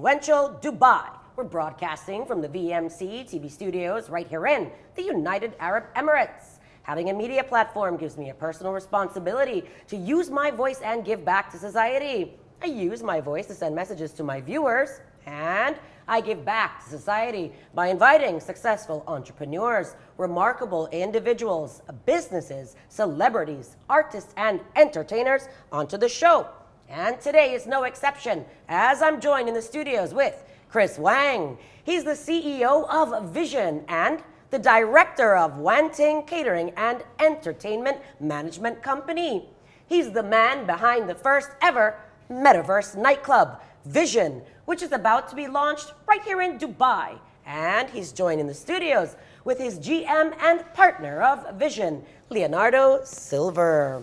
Influential Dubai. We're broadcasting from the VMC TV studios right here in the United Arab Emirates. Having a media platform gives me a personal responsibility to use my voice and give back to society. I use my voice to send messages to my viewers, and I give back to society by inviting successful entrepreneurs, remarkable individuals, businesses, celebrities, artists, and entertainers onto the show. And today is no exception, as I'm joined in the studios with Chris Wang. He's the CEO of Vision and the director of Wanting Catering and Entertainment Management Company. He's the man behind the first ever Metaverse nightclub, Vision, which is about to be launched right here in Dubai. And he's joined in the studios with his GM and partner of Vision, Leonardo Silver.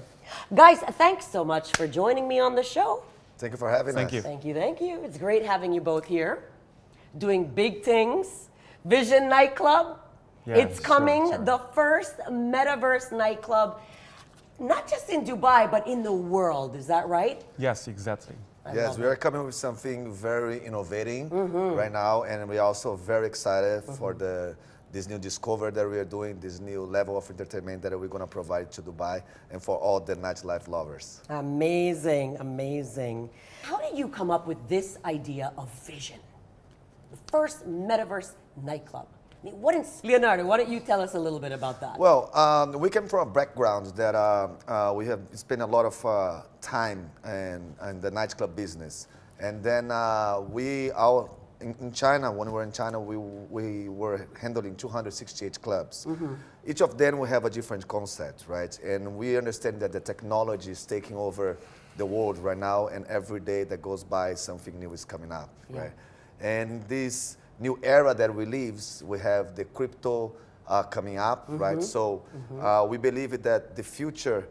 Guys, thanks so much for joining me on the show. Thank you for having us. Thank you, thank you. It's great having you both here, doing big things. Vision nightclub, it's coming, sure. The first Metaverse nightclub, not just in Dubai, but in the world, is that right? Yes, exactly. Yes, we are coming with something very innovating right now, and we're also very excited for this new discovery that we are doing, this new level of entertainment that we're going to provide to Dubai and for all the nightlife lovers. Amazing, amazing. How did you come up with this idea of Vision, the first Metaverse nightclub? I mean, Leonardo, why don't you tell us a little bit about that? Well, we came from a background that we have spent a lot of time in the nightclub business. And then in China, when we were in China, we were handling 268 clubs. Each of them will have a different concept, right? And we understand that the technology is taking over the world right now, and every day that goes by, something new is coming up, right? And this new era that we live, we have the crypto coming up, right? So we believe that the future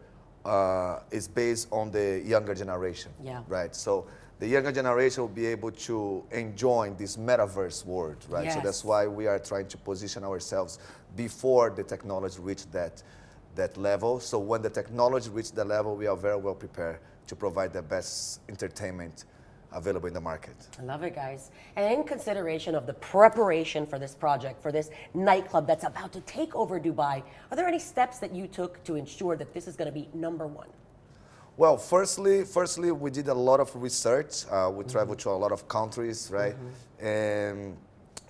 is based on the younger generation, right? So the younger generation will be able to enjoy this metaverse world, right? So that's why we are trying to position ourselves before the technology reach that level. So when the technology reaches that level, we are very well prepared to provide the best entertainment available in the market. I love it, guys. And in consideration of the preparation for this project, for this nightclub that's about to take over Dubai, are there any steps that you took to ensure that this is going to be number one? Well, firstly, we did a lot of research. We traveled to a lot of countries, right? And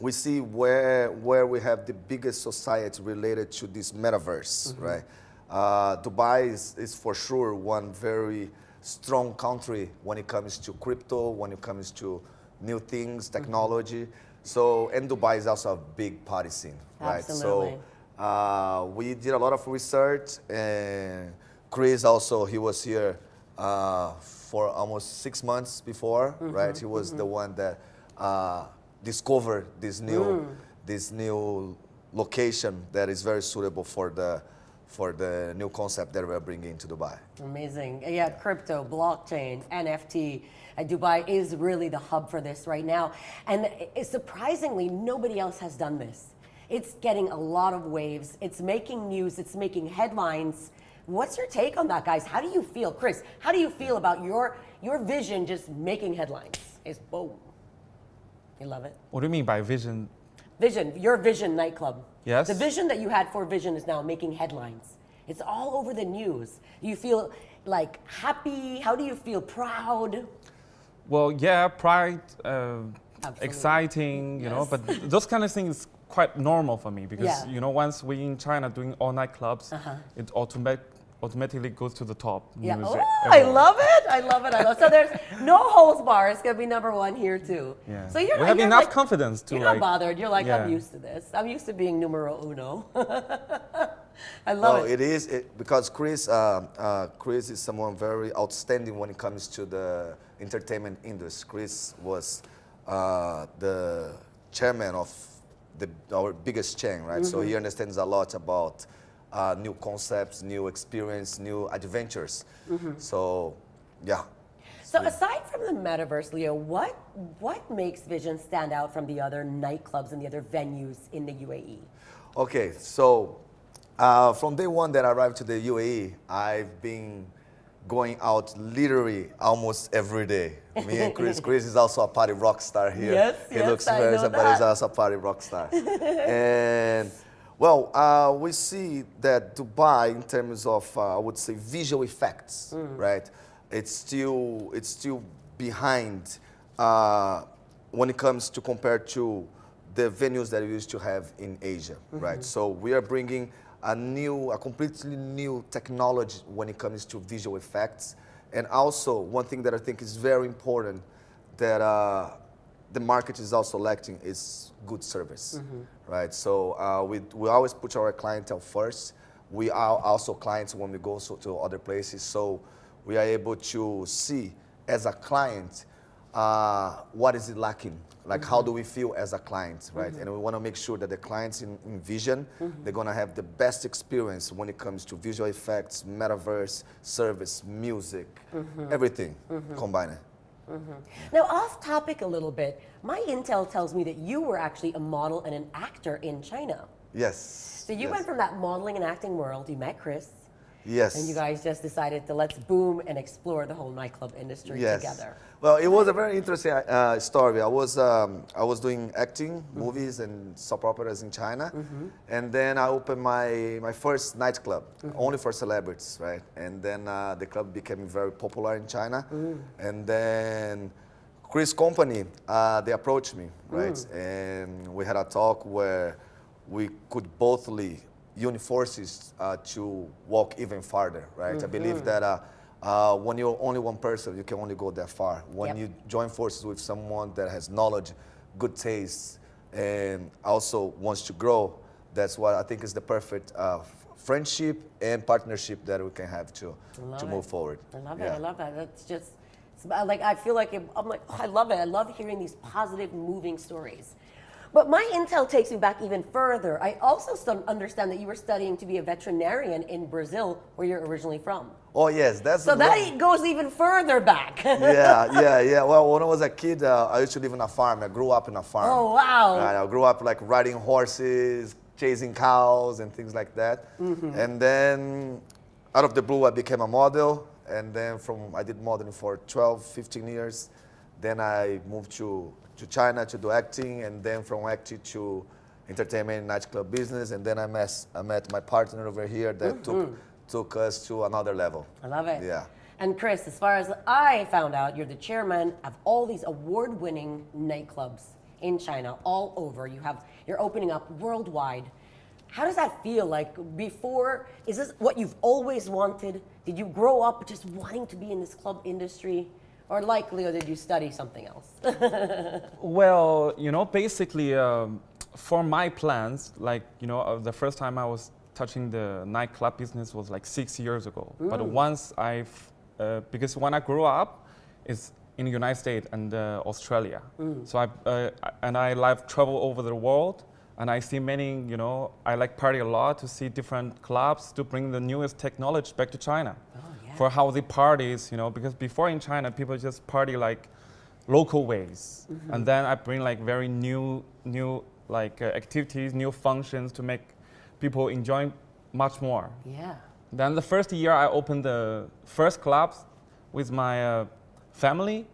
we see where we have the biggest society related to this metaverse, right? Dubai is for sure one very strong country when it comes to crypto, when it comes to new things, technology. So, and Dubai is also a big party scene, right? Absolutely. So we did a lot of research, and Chris also, he was here for almost 6 months before, right? He was the one that discovered this new location that is very suitable for the new concept that we're bringing to Dubai. Amazing. Yeah, crypto, blockchain, NFT. Dubai is really the hub for this right now. And surprisingly, nobody else has done this. It's getting a lot of waves. It's making news. It's making headlines. What's your take on that, guys? How do you feel? Chris, how do you feel about your vision just making headlines? It's boom. You love it? What do you mean by vision? Vision, your Vision nightclub. Yes. The vision that you had for Vision is now making headlines. It's all over the news. Do you feel like happy? How do you feel? Proud? Well, yeah, pride, exciting, you know, but those kind of things quite normal for me because, you know, once we in China doing all nightclubs, it automatically goes to the top. Yeah, I love it. I love it. I love it. So there's no holds bar. It's going to be number one here too. Yeah. So we have enough like, confidence to You're not bothered. You're like, I'm used to this. I'm used to being numero uno. I love it. Because Chris is someone very outstanding when it comes to the entertainment industry. Chris was the chairman of our biggest chain, right? So he understands a lot about new concepts, new experience, new adventures. So, yeah. So aside from the metaverse, Leo, what makes Vision stand out from the other nightclubs and the other venues in the UAE? Okay, so from day one that I arrived to the UAE, I've been going out literally almost every day. Me and Chris. Chris is also a party rock star here. Yes, he looks very, but he's also a party rock star. And well, we see that Dubai, in terms of I would say visual effects, right? It's still behind when it comes to compare to the venues that we used to have in Asia, right? So we are bringing a completely new technology when it comes to visual effects. And also, one thing that I think is very important that the market is also lacking is good service, right? So we always put our clientele first. We are also clients when we go to other places. So we are able to see as a client what is it lacking. Like, how do we feel as a client, right? And we want to make sure that the clients in Vision, they're going to have the best experience when it comes to visual effects, metaverse, service, music, everything combined. Now, off topic a little bit, my intel tells me that you were actually a model and an actor in China. Yes. So you went from that modeling and acting world, you met Chris. Yes. And you guys just decided to let's boom and explore the whole nightclub industry together. Well, it was a very interesting story. I was doing acting, movies, and soap operas in China, and then I opened my first nightclub, only for celebrities, right? And then the club became very popular in China, and then Chris' company they approached me, right? And we had a talk where we could bothly join forces to walk even farther, right? I believe that when you're only one person, you can only go that far. When you join forces with someone that has knowledge, good taste, and also wants to grow, that's what I think is the perfect friendship and partnership that we can have to move forward. I love it. I love that. That's just like I feel like I'm like, oh, I love it. I love hearing these positive, moving stories. But my intel takes me back even further. I also understand that you were studying to be a veterinarian in Brazil, where you're originally from. Oh yes, that's so that goes even further back. yeah. Well, when I was a kid, I used to live in a farm. I grew up in a farm. Oh wow! I grew up like riding horses, chasing cows, and things like that. And then, out of the blue, I became a model. And then I did modeling for 12, 15 years. Then I moved to China to do acting, and then from acting to entertainment and nightclub business, and then I met my partner over here that took us to another level. I love it. Yeah. And Chris, as far as I found out, you're the chairman of all these award-winning nightclubs in China, all over. You're opening up worldwide. How does that feel? Like before, is this what you've always wanted? Did you grow up just wanting to be in this club industry? Or likely, or did you study something else? Well, basically, for my plans, like, the first time I was touching the nightclub business was like 6 years ago. But once because when I grew up, it's in the United States and Australia. So I like travel over the world, and I see many, I like party a lot to see different clubs to bring the newest technology back to China. For how they parties, because before in China, people just party like local ways. And then I bring like very new like activities, new functions to make people enjoy much more. Yeah. Then the first year I opened the first clubs with my family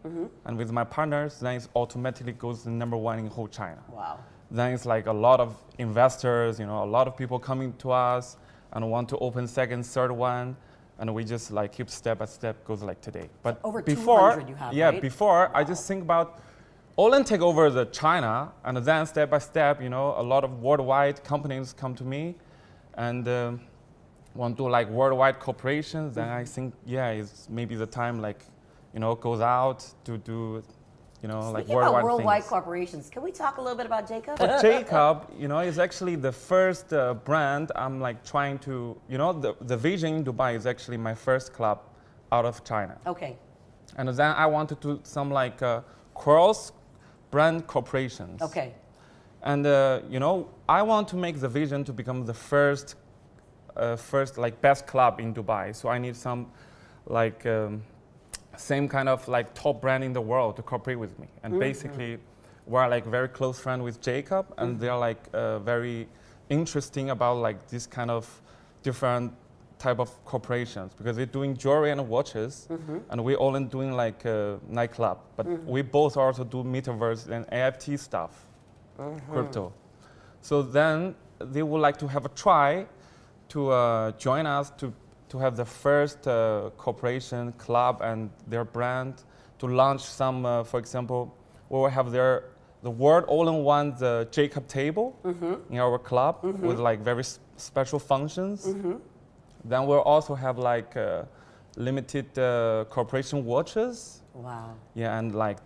and with my partners, then it automatically goes to #1 in whole China. Wow. Then it's like a lot of investors, a lot of people coming to us and want to open second, third one. And we just like keep step by step, goes like today. But over before, 200 you have, yeah, right? before I just think about Olin take over the China, and then step by step, a lot of worldwide companies come to me, and want to do like worldwide corporations. Then I think, it's maybe the time like, goes out to do, like Speaking worldwide about worldwide things. corporations, can we talk a little bit about Jacob? But Jacob, is actually the first brand I'm like trying to, the Vision in Dubai is actually my first club out of China. Okay. And then I want to do some like cross brand corporations. Okay. And, I want to make the Vision to become the first like best club in Dubai. So I need some like, same kind of like top brand in the world to cooperate with me. And basically, we're like very close friend with Jacob, and they're like very interesting about like this kind of different type of corporations because they're doing jewelry and watches, and we're only doing like a nightclub. But we both also do metaverse and NFT stuff, crypto. So then they would like to have a try to join us to have the first corporation, club, and their brand to launch some, for example, we will have the world all-in-one the Jacob table in our club with like very special functions. Then we'll also have like limited corporation watches. Wow. Yeah, and like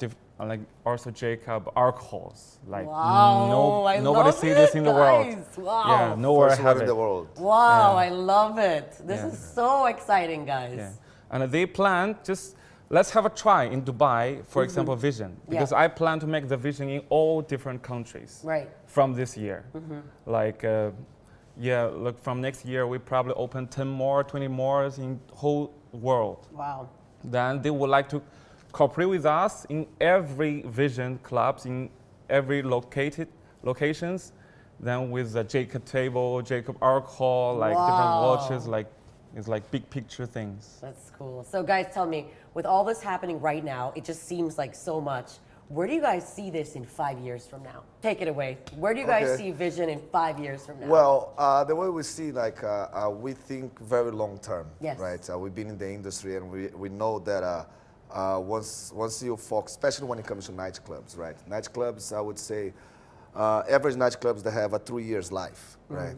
also Jacob alcohols. Like Wow, I nobody love see this it, in the world. guys. Wow. Yeah, nowhere First have one in it. the world. Wow, Yeah. I love it. This Yeah. is so exciting, guys. Yeah. And they plan just let's have a try in Dubai, for example, Vision, because I plan to make the Vision in all different countries Right. from this year. Like, yeah, look, from next year we probably open 10 more, 20 more in whole world. Wow. Then they would like to cooperate with us in every Vision clubs in every locations. Then with the Jacob table, Jacob alcohol, like different watches, like it's like big picture things. That's cool. So guys, tell me, with all this happening right now, it just seems like so much. Where do you guys see this in 5 years from now? Take it away. Where do you guys Okay. see Vision in 5 years from now? Well, the way we see, like, we think very long term, Yes. right? We've been in the industry, and we know that once you focus, especially when it comes to nightclubs, right? Nightclubs, I would say, average nightclubs that have a 3 years life, right?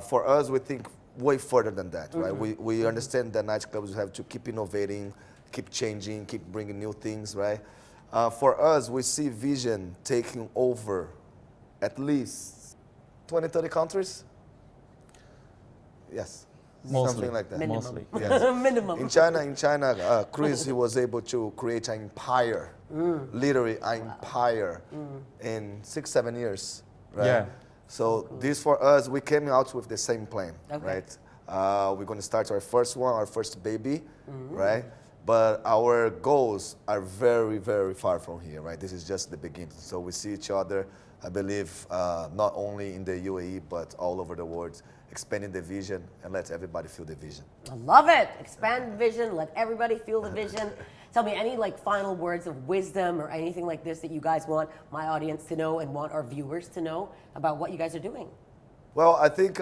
For us, we think way further than that, right? We understand that nightclubs have to keep innovating, keep changing, keep bringing new things, right? For us, we see Vision taking over at least 20, 30 countries. Yes, Mostly. something like that. Minimum. Mostly. Yes. Minimum. In China, Chris, he was able to create an empire, literally an empire, in 6, 7 years, right? Yeah. So this for us, we came out with the same plan, Okay. right? We're going to start our first one, our first baby, right? But our goals are very, very far from here, right? This is just the beginning. So we see each other, I believe, not only in the UAE, but all over the world, expanding the vision and let everybody feel the vision. I love it. Expand vision. Let everybody feel the vision. Tell me any like final words of wisdom or anything like this that you guys want my audience to know and want our viewers to know about what you guys are doing. Well, I think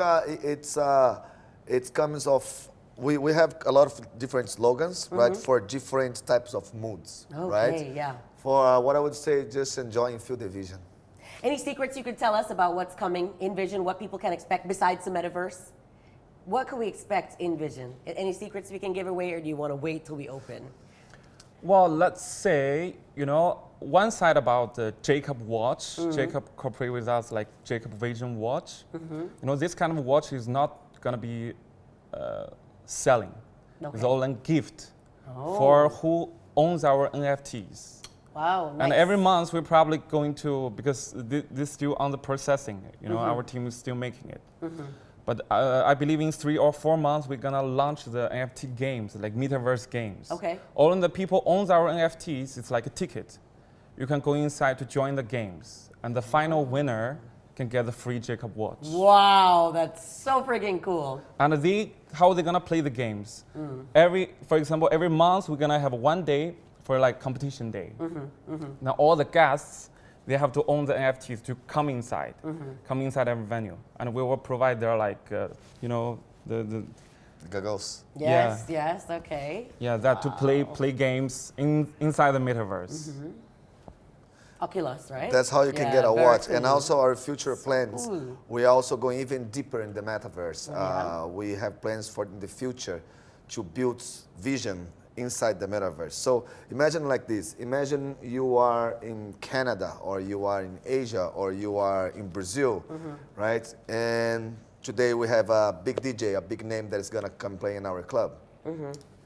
it comes off. We have a lot of different slogans, right, for different types of moods, right? Okay, yeah. For what I would say, just enjoy and feel the vision. Any secrets you could tell us about what's coming in Vision, what people can expect besides the metaverse? What can we expect in Vision? Any secrets we can give away, or do you want to wait till we open? Well, let's say, one side about the Jacob watch, Jacob cooperate with us like Jacob Vision watch. This kind of watch is not going to be selling. Okay. It's all a gift for who owns our NFTs. Wow, nice. And every month we're probably going to, because this is still under processing, our team is still making it. But I believe in 3 or 4 months we're gonna launch the NFT games, like Metaverse games. Okay. All of the people owns our NFTs, it's like a ticket. You can go inside to join the games. And the final winner can get the free Jacob watch. Wow, that's so freaking cool. And how they're gonna play the games. For example, every month we're gonna have 1 day for like competition day. Now all the guests, they have to own the NFTs to come inside every venue, and we will provide their like, the Goggles. Yes, yes, okay. that to play games inside the metaverse. Oculus, right? That's how you can get a very watch. cool. And also our future plans, cool. we are also going even deeper in the metaverse. We have plans for the future to build vision inside the metaverse. So imagine like this. Imagine you are in Canada, or you are in Asia, or you are in Brazil, right? And today we have a big DJ, a big name that is gonna come play in our club.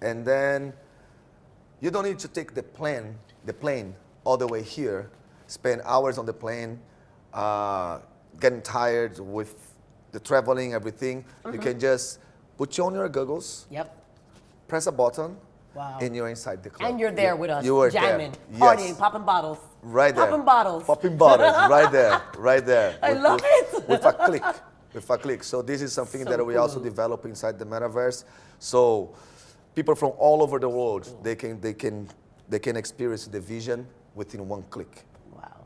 And then you don't need to take the plane all the way here, spend hours on the plane, getting tired with the traveling, everything. You can just put on your goggles, Yep. press a button, Wow. and you're inside the club. And you're there with us, You are jamming, there. partying, Yes. popping bottles. Right there. Popping bottles. Popping bottles, right there, right there. I love it. With a click. with a click. So this is something So that we cool. also develop inside the metaverse. So people from all over the world, they can experience the vision within one click. Wow.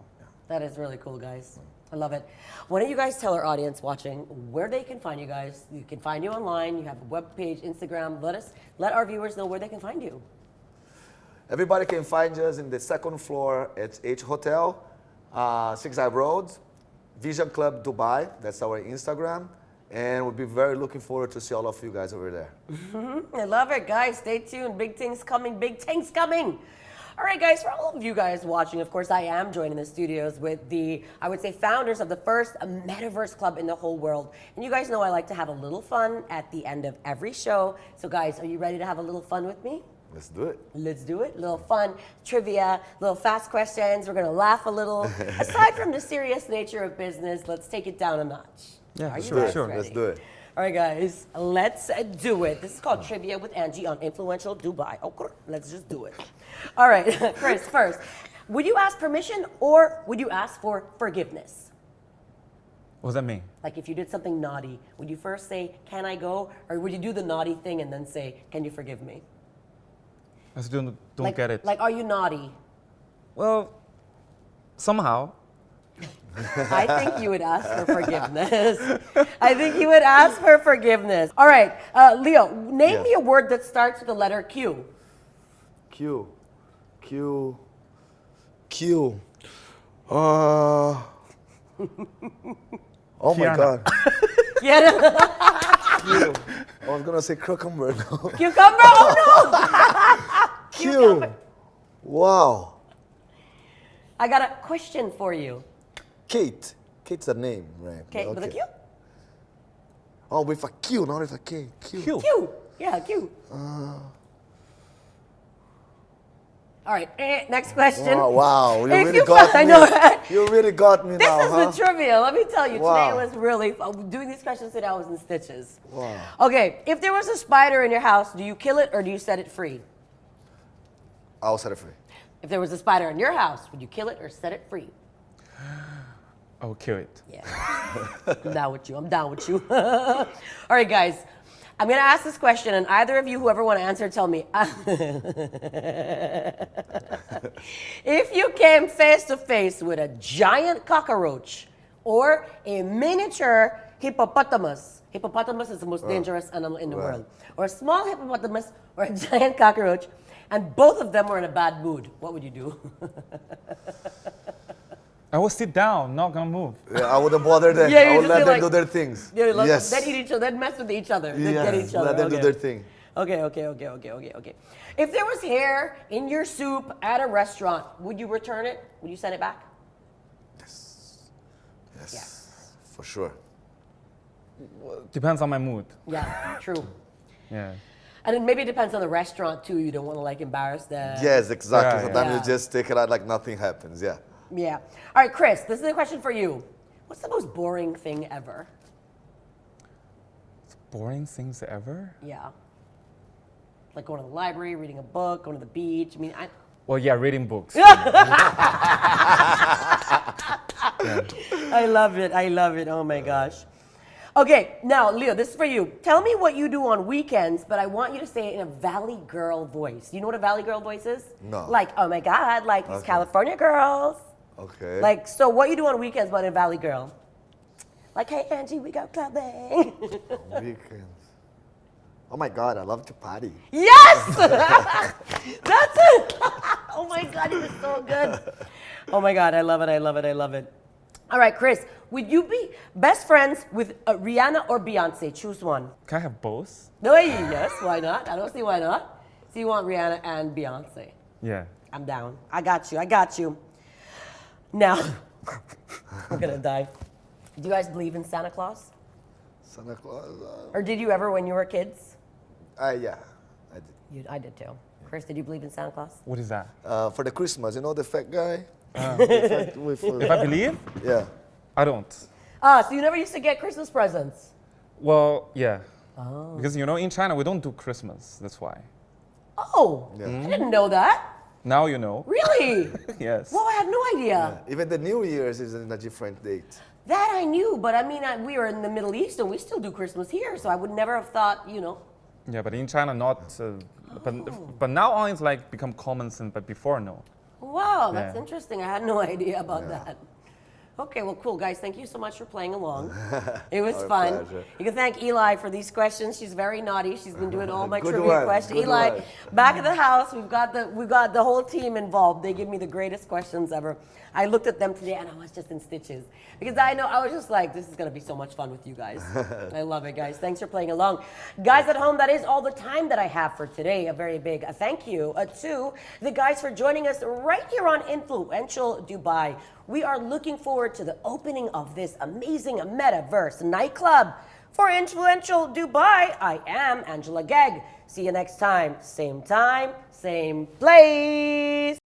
That is really cool, guys. I love it. Why don't you guys tell our audience watching where they can find you guys? You can find you online. You have a webpage, Instagram. Let our viewers know where they can find you. Everybody can find us in the second floor at H Hotel, 6 Eye Road, Vision Club Dubai. That's our Instagram. And we'll be very looking forward to see all of you guys over there. I love it, guys. Stay tuned. Big things coming. Big things coming. All right, guys, for all of you guys watching, of course, I am joining the studios with the, I would say, founders of the first Metaverse club in the whole world. And you guys know I like to have a little fun at the end of every show. So, guys, are you ready to have a little fun with me? Let's do it. Let's do it. Little fun trivia, little fast questions. We're going to laugh a little. Aside from the serious nature of business, let's take it down a notch. Yeah, Are you sure, guys sure. ready? Let's do it. All right, guys, let's do it. This is called Trivia with Angie on Influential Dubai. Okay, let's just do it. All right, Chris, first, would you ask permission or would you ask for forgiveness? What does that mean? Like if you did something naughty, would you first say, can I go? Or would you do the naughty thing and then say, can you forgive me? I still don't Like- get it. Like, are you naughty? Well, somehow. I think you would ask for forgiveness. I think you would ask for forgiveness. All right, Leo, name Yeah. me a word that starts with the letter Q. Q. Oh my Kiana. God. Yeah. Q. I was gonna say cucumber. No. Cucumber? Oh no! Q. Wow. I got a question for you. Kate. Kate's a name, right? Okay, with a Q? Oh, with a Q, not with a K. Q. Q. Yeah, Q. All right, next question. Wow, you If really you got me. I know, right? You really got me This now, is huh? the trivia. Let me tell you, Wow. today was really fun. Doing these questions today, I was in stitches. Wow. Okay, if there was a spider in your house, do you kill it or do you set it free? I'll set it free. If there was a spider in your house, would you kill it or set it free? I will kill it. Yeah. I'm down with you. I'm down with you. All right, guys. I'm going to ask this question, and either of you, whoever want to answer, tell me. If you came face to face with a giant cockroach or a miniature hippopotamus is the most dangerous animal in the world, or a small hippopotamus or a giant cockroach, and both of them were in a bad mood, what would you do? I will sit down, not gonna move. Yeah, I wouldn't bother them. Yeah, you I would just let be them like- do their things. Yeah, like, Yes. Then eat each other, then mess with each other, then Yes, get each other. let them do Okay. their thing. Okay. If there was hair in your soup at a restaurant, would you return it? Would you send it back? Yes, Yeah. for sure. Depends on my mood. Yeah, true. Yeah. And then maybe it depends on the restaurant too. You don't want to like embarrass them. Yes, exactly. Yeah, Sometimes yeah. you just take it out like nothing happens. Yeah. Yeah. All right, Chris, this is a question for you. What's the most boring thing ever? Boring things ever? Yeah. Like going to the library, reading a book, going to the beach. I mean, Well, yeah, reading books. I love it. I love it. Oh my gosh. Okay, now, Leo, this is for you. Tell me what you do on weekends, but I want you to say it in a Valley Girl voice. You know what a Valley Girl voice is? No. Like, oh my God, like these Okay. California girls. Okay. Like, so what you do on weekends, but in Valley Girl? Like, hey, Angie, we go clubbing. Weekends. Oh my God, I love to party. Yes! That's it. Oh my God, it is so good. Oh my God, I love it, I love it, I love it. All right, Chris, would you be best friends with Rihanna or Beyonce? Choose one. Can I have both? No, yes, why not? I don't see why not. So you want Rihanna and Beyonce. Yeah. I'm down. I got you. Now, I'm gonna die. Do you guys believe in Santa Claus? Santa Claus. Or did you ever when you were kids? Yeah, I did. I did too. Chris, did you believe in Santa Claus? What is that? For the Christmas, you know the fat guy? The fat with, If I believe? yeah. I don't. So you never used to get Christmas presents? Well, yeah. Oh. Because, in China, we don't do Christmas. That's why. Oh, Yeah. I didn't know that. Now you know. Really? Yes. Well, I had no idea. Even the New Year's is in a different date. That I knew, but I mean, we are in the Middle East and we still do Christmas here, so I would never have thought, you know. Yeah, but in China not. But now on it's like become common sense, but before no. Wow, that's Yeah. interesting. I had no idea about that. Okay, well, cool, guys. Thank you so much for playing along. It was Our fun. pleasure. You can thank Eli for these questions. She's very naughty. She's been doing all my Good trivia one, questions. good Eli, one. back at the house, we've got the whole team involved. They give me the greatest questions ever. I looked at them today and I was just in stitches because I was just like, this is gonna be so much fun with you guys. I love it, guys. Thanks for playing along, guys at home. That is all the time that I have for today. A very big thank you to the guys for joining us right here on Influential Dubai. We are looking forward to the opening of this amazing Metaverse nightclub. For Influential Dubai, I am Angela Gegg. See you next time, same place.